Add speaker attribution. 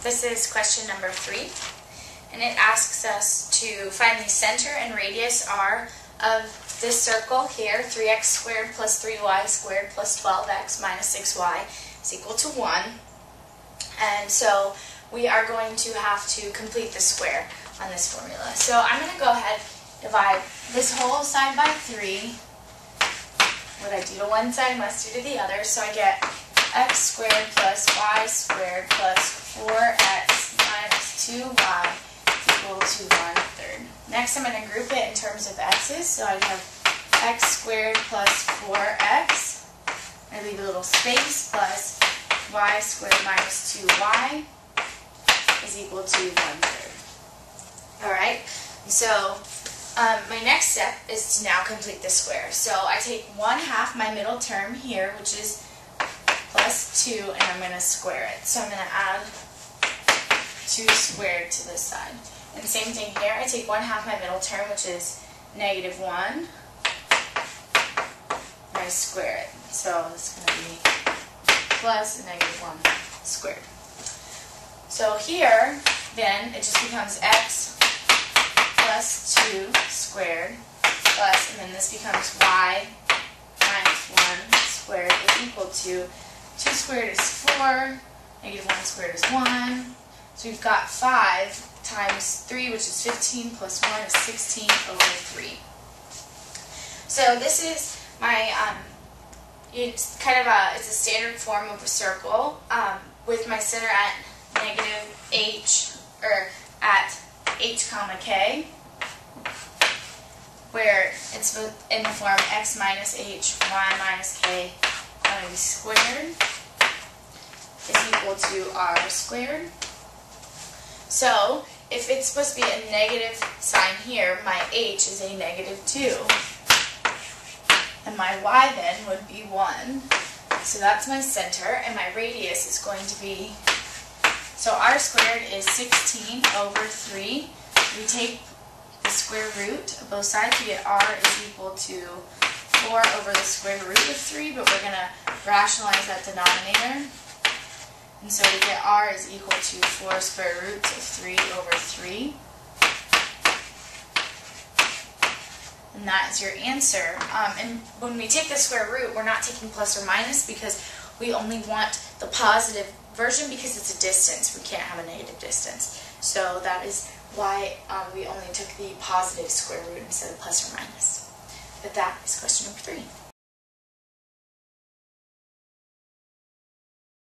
Speaker 1: This is question number 3, and it asks us to find the center and radius r of this circle here, 3x squared plus 3y squared plus 12x minus 6y is equal to 1. And so we are going to have to complete the square on this formula. So I'm going to go ahead and divide this whole side by 3. What I do to one side, I must do to the other. So I get x squared plus y squared plus 4x minus 2y equal to 1/3. Next, I'm going to group it in terms of x's. So I have x squared plus 4x. I leave a little space plus y squared minus 2y is equal to 1/3. Alright, so my next step is to now complete the square. So I take 1/2 my middle term here, which is plus 2, and I'm going to square it. So I'm going to add 2 squared to this side. And the same thing here, I take 1/2 my middle term, which is -1, and I square it. So it's going to be plus -1 squared. So here, then, it just becomes x plus 2 squared plus, and then this becomes y minus 1 squared is equal to 2 squared is 4, -1 squared is 1. So we've got 5 times 3, which is 15, plus 1 is 16 over 3. So this is my, it's kind of it's a standard form of a circle with my center at -h, or at h comma k, where it's in the form x minus h, y minus k, squared is equal to r squared. So, if it's supposed to be a negative sign here, my h is a -2. And my y then would be 1. So that's my center, and my radius is going to be, so r squared is 16 over 3. We take the square root of both sides, we get r is equal to 4 over the square root of 3, but we're going to rationalize that denominator. And so we get r is equal to 4 square roots of 3 over 3. And that is your answer. And when we take the square root, we're not taking plus or minus because we only want the positive version because it's a distance. We can't have a negative distance. So that is why we only took the positive square root instead of plus or minus. But that is question number 3.